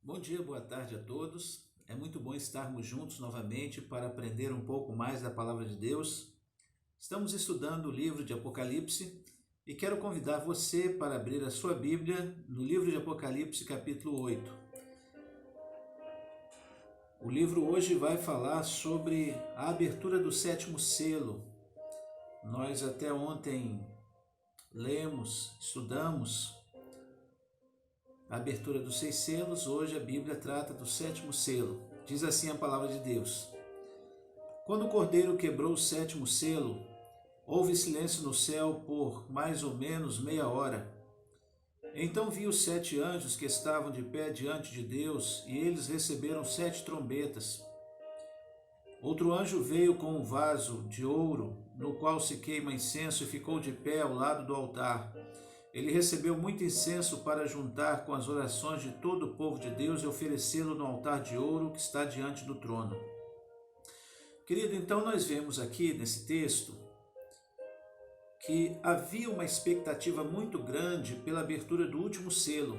Bom dia, boa tarde a todos. É muito bom estarmos juntos novamente para aprender um pouco mais da palavra de Deus. Estamos estudando o livro de Apocalipse e quero convidar você para abrir a sua Bíblia no livro de Apocalipse, capítulo 8. O livro hoje vai falar sobre a abertura do sétimo selo. Nós até ontem lemos, estudamos a abertura dos 6 selos. Hoje a Bíblia trata do sétimo selo. Diz assim a palavra de Deus: Quando o Cordeiro quebrou o sétimo selo, houve silêncio no céu por mais ou menos meia hora. Então vi os 7 anjos que estavam de pé diante de Deus, e eles receberam 7 trombetas. Outro anjo veio com um vaso de ouro, no qual se queima incenso, e ficou de pé ao lado do altar. Ele recebeu muito incenso para juntar com as orações de todo o povo de Deus e oferecê-lo no altar de ouro que está diante do trono. Querido, então nós vemos aqui nesse texto que havia uma expectativa muito grande pela abertura do último selo.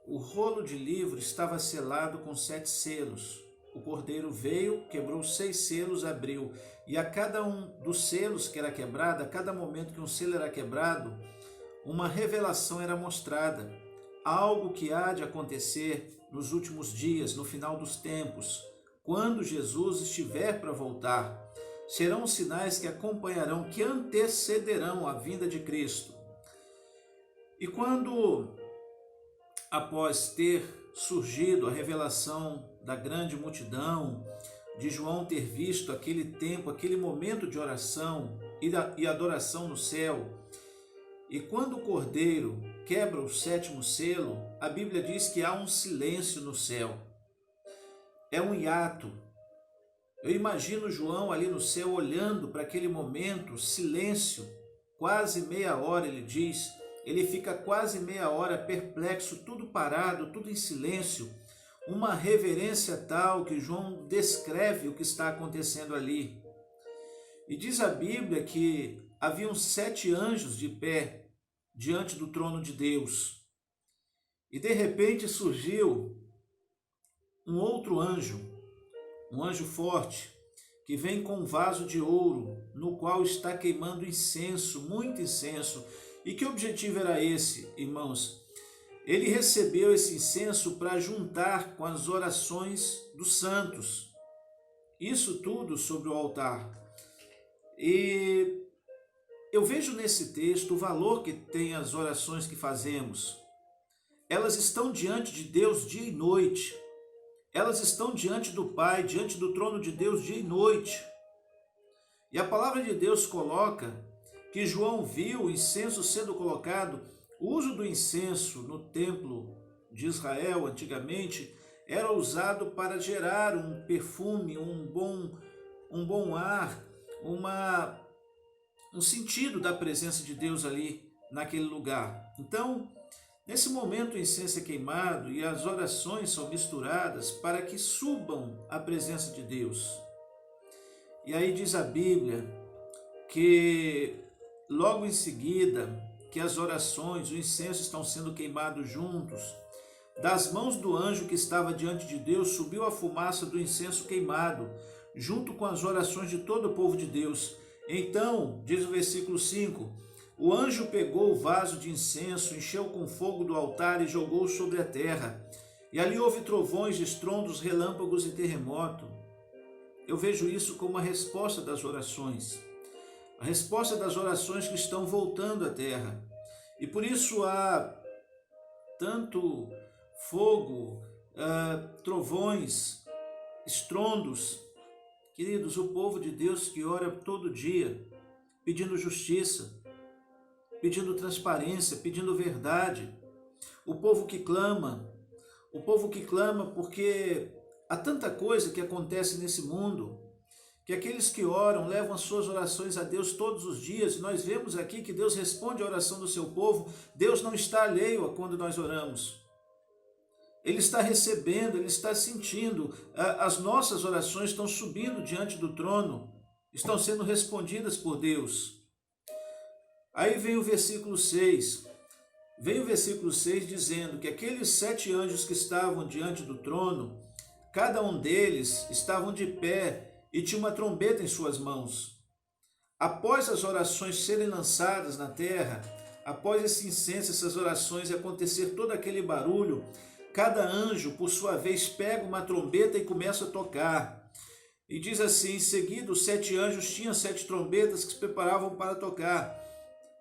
O rolo de livro estava selado com 7 selos. O Cordeiro veio, quebrou 6 selos, abriu. E a cada um dos selos que era quebrado, a cada momento que um selo era quebrado, uma revelação era mostrada. Algo que há de acontecer nos últimos dias, no final dos tempos, quando Jesus estiver para voltar. Serão sinais que acompanharão, que antecederão a vinda de Cristo. E quando, após ter surgido a revelação da grande multidão, de João ter visto aquele tempo, aquele momento de oração e adoração no céu, e quando o Cordeiro quebra o 7º selo, a Bíblia diz que há um silêncio no céu. É um hiato. Eu imagino João ali no céu olhando para aquele momento, silêncio, quase meia hora, ele diz. Ele fica quase meia hora perplexo, tudo parado, tudo em silêncio. Uma reverência tal que João descreve o que está acontecendo ali. E diz a Bíblia que haviam 7 anjos de pé diante do trono de Deus. E de repente surgiu um outro anjo, um anjo forte, que vem com um vaso de ouro, no qual está queimando incenso, muito incenso. E que objetivo era esse, irmãos? Ele recebeu esse incenso para juntar com as orações dos santos. Isso tudo sobre o altar. E eu vejo nesse texto o valor que tem as orações que fazemos. Elas estão diante de Deus dia e noite. Elas estão diante do Pai, diante do trono de Deus dia e noite. E a palavra de Deus coloca que João viu o incenso sendo colocado. O uso do incenso no templo de Israel antigamente era usado para gerar um perfume, um bom ar, um sentido da presença de Deus ali naquele lugar. Então, nesse momento o incenso é queimado e as orações são misturadas para que subam a presença de Deus. E aí diz a Bíblia que logo em seguida que as orações, o incenso estão sendo queimados juntos. Das mãos do anjo que estava diante de Deus subiu a fumaça do incenso queimado, junto com as orações de todo o povo de Deus. Então, diz o versículo 5, o anjo pegou o vaso de incenso, encheu com fogo do altar e jogou sobre a terra. E ali houve trovões, estrondos, relâmpagos e terremoto. Eu vejo isso como a resposta das orações. A resposta das orações que estão voltando à terra. E por isso há tanto fogo, trovões, estrondos. Queridos, o povo de Deus que ora todo dia, pedindo justiça, pedindo transparência, pedindo verdade. O povo que clama porque há tanta coisa que acontece nesse mundo, que aqueles que oram levam as suas orações a Deus todos os dias. Nós vemos aqui que Deus responde a oração do seu povo. Deus não está alheio a quando nós oramos. Ele está recebendo, Ele está sentindo. As nossas orações estão subindo diante do trono, estão sendo respondidas por Deus. Aí vem o versículo 6. vem o versículo 6 dizendo que aqueles 7 anjos que estavam diante do trono, cada um deles estavam de pé e tinha uma trombeta em suas mãos. Após as orações serem lançadas na terra, após esse incenso, essas orações e acontecer todo aquele barulho, cada anjo, por sua vez, pega uma trombeta e começa a tocar. E diz assim, em seguida, os 7 anjos tinham 7 trombetas que se preparavam para tocar.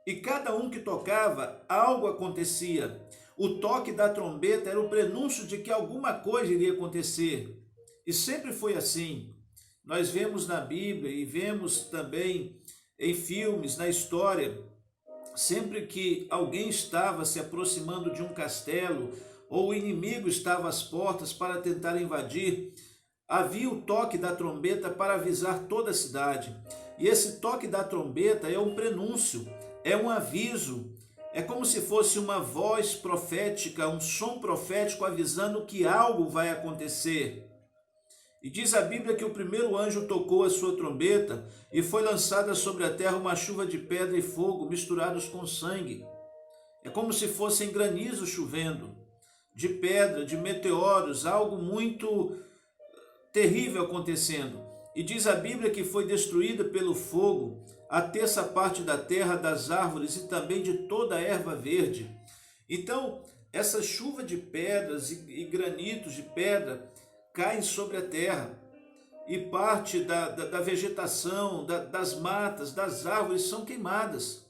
E cada um que tocava, algo acontecia. O toque da trombeta era o prenúncio de que alguma coisa iria acontecer. E sempre foi assim. Nós vemos na Bíblia e vemos também em filmes, na história, sempre que alguém estava se aproximando de um castelo ou o inimigo estava às portas para tentar invadir, havia o toque da trombeta para avisar toda a cidade. E esse toque da trombeta é um prenúncio, é um aviso, é como se fosse uma voz profética, um som profético avisando que algo vai acontecer. E diz a Bíblia que o primeiro anjo tocou a sua trombeta e foi lançada sobre a terra uma chuva de pedra e fogo misturados com sangue. É como se fossem granizos chovendo, de pedra, de meteoros, algo muito terrível acontecendo. E diz a Bíblia que foi destruída pelo fogo a terça parte da terra, das árvores e também de toda a erva verde. Então, essa chuva de pedras e granitos de pedra caem sobre a terra e parte da vegetação, das matas, das árvores são queimadas.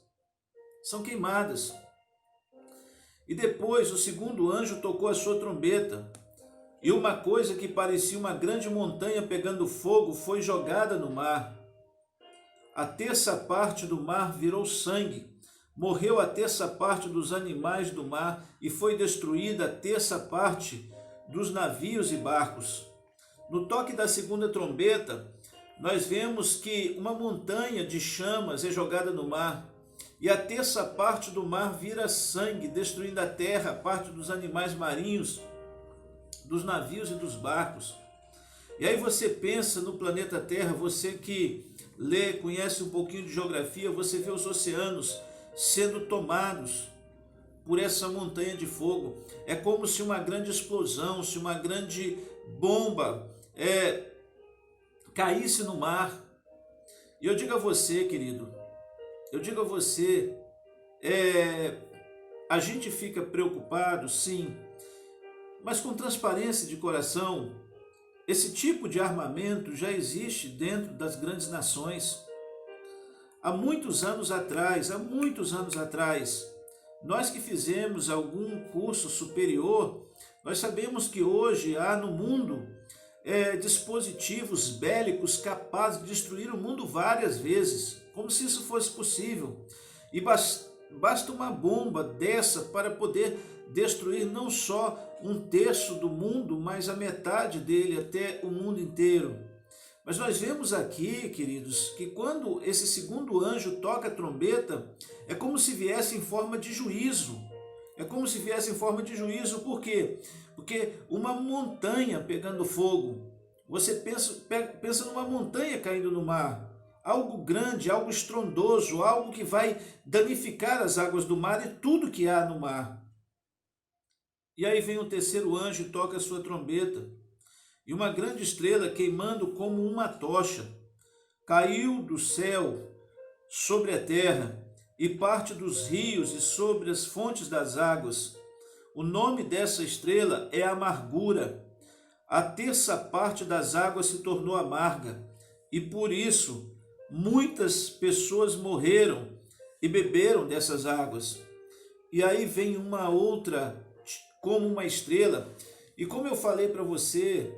São queimadas. E depois o segundo anjo tocou a sua trombeta. E uma coisa que parecia uma grande montanha pegando fogo foi jogada no mar. A terça parte do mar virou sangue. Morreu a terça parte dos animais do mar e foi destruída a terça parte dos navios e barcos. No toque da segunda trombeta, nós vemos que uma montanha de chamas é jogada no mar. E a terça parte do mar vira sangue, destruindo a terra, a parte dos animais marinhos, dos navios e dos barcos. E aí você pensa no planeta Terra, você que lê, conhece um pouquinho de geografia, você vê os oceanos sendo tomados por essa montanha de fogo. É como se uma grande explosão, se uma grande bomba caísse no mar. E eu digo a você, querido, eu digo a você, a gente fica preocupado, sim, mas com transparência de coração. Esse tipo de armamento já existe dentro das grandes nações. Há muitos anos atrás, nós que fizemos algum curso superior, nós sabemos que hoje há no mundo dispositivos bélicos capazes de destruir o mundo várias vezes, como se isso fosse possível. E basta uma bomba dessa para poder destruir não só um terço do mundo, mas a metade dele, até o mundo inteiro. Mas nós vemos aqui, queridos, que quando esse segundo anjo toca a trombeta, é como se viesse em forma de juízo. É como se viesse em forma de juízo, por quê? Porque uma montanha pegando fogo, você pensa numa montanha caindo no mar, algo grande, algo estrondoso, algo que vai danificar as águas do mar e tudo que há no mar. E aí vem o terceiro anjo e toca a sua trombeta, e uma grande estrela queimando como uma tocha caiu do céu sobre a terra e parte dos rios e sobre as fontes das águas. O nome dessa estrela é Amargura. A terça parte das águas se tornou amarga e por isso muitas pessoas morreram e beberam dessas águas. E aí vem uma outra como uma estrela. E como eu falei para você,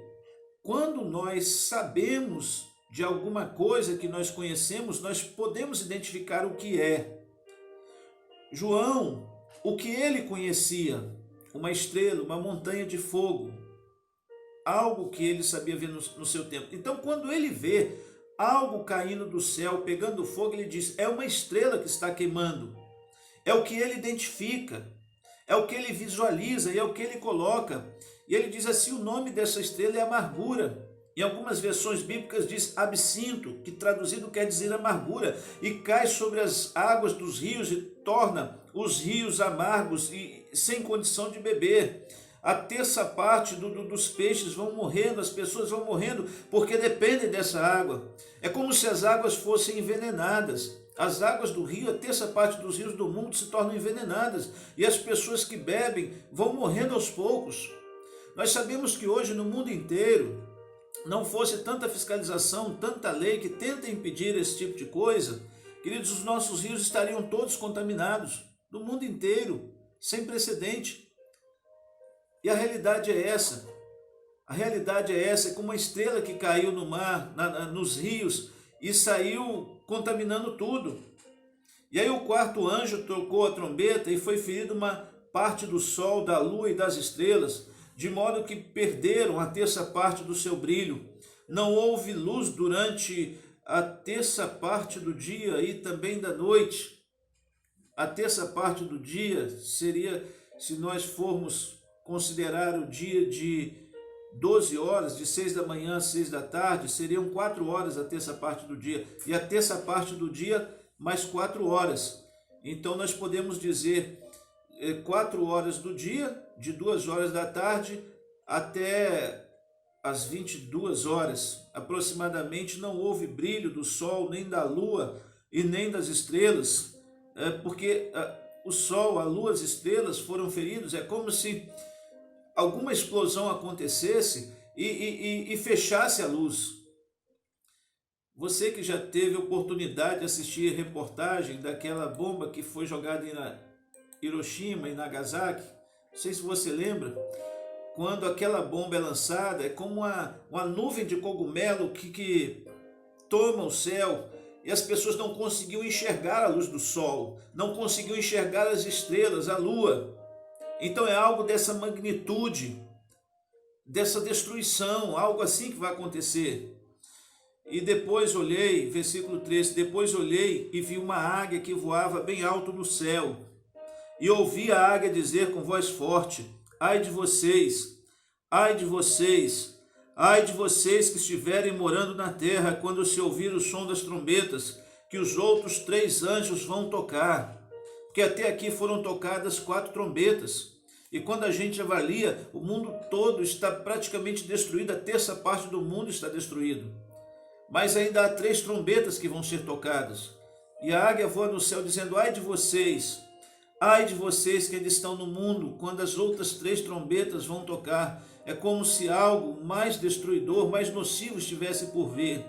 quando nós sabemos de alguma coisa que nós conhecemos, nós podemos identificar o que é. João, o que ele conhecia? Uma estrela, uma montanha de fogo, algo que ele sabia ver no seu tempo. Então, quando ele vê algo caindo do céu, pegando fogo, ele diz, é uma estrela que está queimando. É o que ele identifica, é o que ele visualiza e é o que ele coloca. E ele diz assim, o nome dessa estrela é Amargura. Em algumas versões bíblicas diz absinto, que traduzido quer dizer amargura, e cai sobre as águas dos rios e torna os rios amargos e sem condição de beber. A terça parte dos peixes vão morrendo, as pessoas vão morrendo porque dependem dessa água. É como se as águas fossem envenenadas. As águas do rio, a terça parte dos rios do mundo se tornam envenenadas e as pessoas que bebem vão morrendo aos poucos. Nós sabemos que hoje no mundo inteiro, não fosse tanta fiscalização, tanta lei que tenta impedir esse tipo de coisa, queridos, os nossos rios estariam todos contaminados, no mundo inteiro, sem precedente. E a realidade é essa. A realidade é essa, é como uma estrela que caiu no mar, nos rios, e saiu contaminando tudo. E aí o quarto anjo tocou a trombeta e foi ferida uma parte do sol, da lua e das estrelas, de modo que perderam a terça parte do seu brilho. Não houve luz durante a terça parte do dia e também da noite. A terça parte do dia seria, se nós formos considerar o dia de 12 horas, de 6 da manhã a 6 da tarde, seriam 4 horas a terça parte do dia. E a terça parte do dia, mais 4 horas. Então nós podemos dizer 4 horas do dia, de 2 horas da tarde até as 22 horas. Aproximadamente não houve brilho do sol, nem da lua e nem das estrelas, porque o sol, a lua, as estrelas foram feridos. É como se alguma explosão acontecesse e fechasse a luz. Você que já teve oportunidade de assistir reportagem daquela bomba que foi jogada em Hiroshima e Nagasaki, não sei se você lembra, quando aquela bomba é lançada, é como uma nuvem de cogumelo que toma o céu, e as pessoas não conseguiam enxergar a luz do sol, não conseguiam enxergar as estrelas, a lua. Então é algo dessa magnitude, dessa destruição, algo assim que vai acontecer. E depois olhei, versículo 13, depois olhei e vi uma águia que voava bem alto no céu. E ouvi a águia dizer com voz forte: ai de vocês, ai de vocês, ai de vocês que estiverem morando na terra, quando se ouvir o som das trombetas, que os outros 3 anjos vão tocar. Porque até aqui foram tocadas 4 trombetas. E quando a gente avalia, o mundo todo está praticamente destruído, a terça parte do mundo está destruído. Mas ainda há 3 trombetas que vão ser tocadas. E a águia voa no céu dizendo: ai de vocês que ainda estão no mundo, quando as outras 3 trombetas vão tocar. É como se algo mais destruidor, mais nocivo estivesse por vir.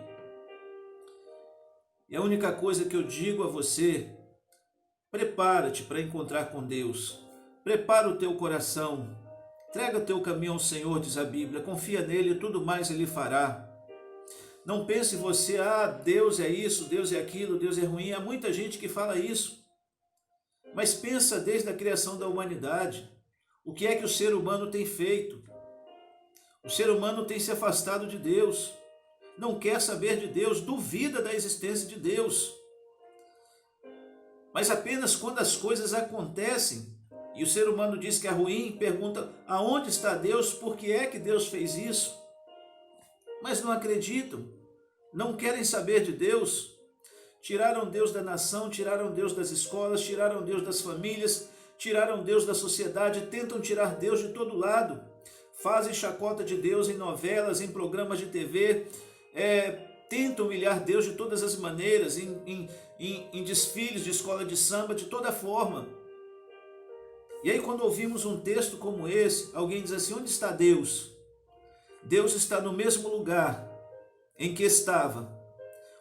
E a única coisa que eu digo a você: prepara-te para encontrar com Deus. Prepara o teu coração. Entrega o teu caminho ao Senhor, diz a Bíblia. Confia nele e tudo mais ele fará. Não pense você: Deus é isso, Deus é aquilo, Deus é ruim. Há muita gente que fala isso. Mas pensa desde a criação da humanidade. O que é que o ser humano tem feito? O ser humano tem se afastado de Deus. Não quer saber de Deus, duvida da existência de Deus. Mas apenas quando as coisas acontecem e o ser humano diz que é ruim, pergunta: aonde está Deus? Por que é que Deus fez isso? Mas não acreditam, não querem saber de Deus. Tiraram Deus da nação, tiraram Deus das escolas, tiraram Deus das famílias, tiraram Deus da sociedade, tentam tirar Deus de todo lado. Fazem chacota de Deus em novelas, em programas de TV, tentam humilhar Deus de todas as maneiras, em desfiles de escola de samba, de toda forma. E aí quando ouvimos um texto como esse, alguém diz assim: onde está Deus? Deus está no mesmo lugar em que estava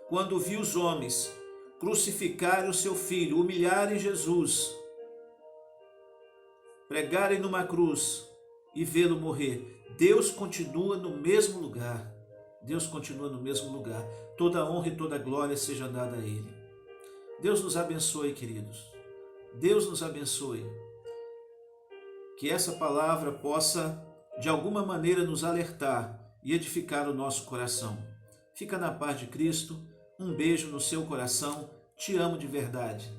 quando viu os homens crucificarem o seu filho, humilharem Jesus, pregarem numa cruz e vê-lo morrer. Deus continua no mesmo lugar. Deus continua no mesmo lugar. Toda a honra e toda a glória seja dada a Ele. Deus nos abençoe, queridos. Deus nos abençoe. Que essa palavra possa, de alguma maneira, nos alertar e edificar o nosso coração. Fica na paz de Cristo. Um beijo no seu coração. Te amo de verdade.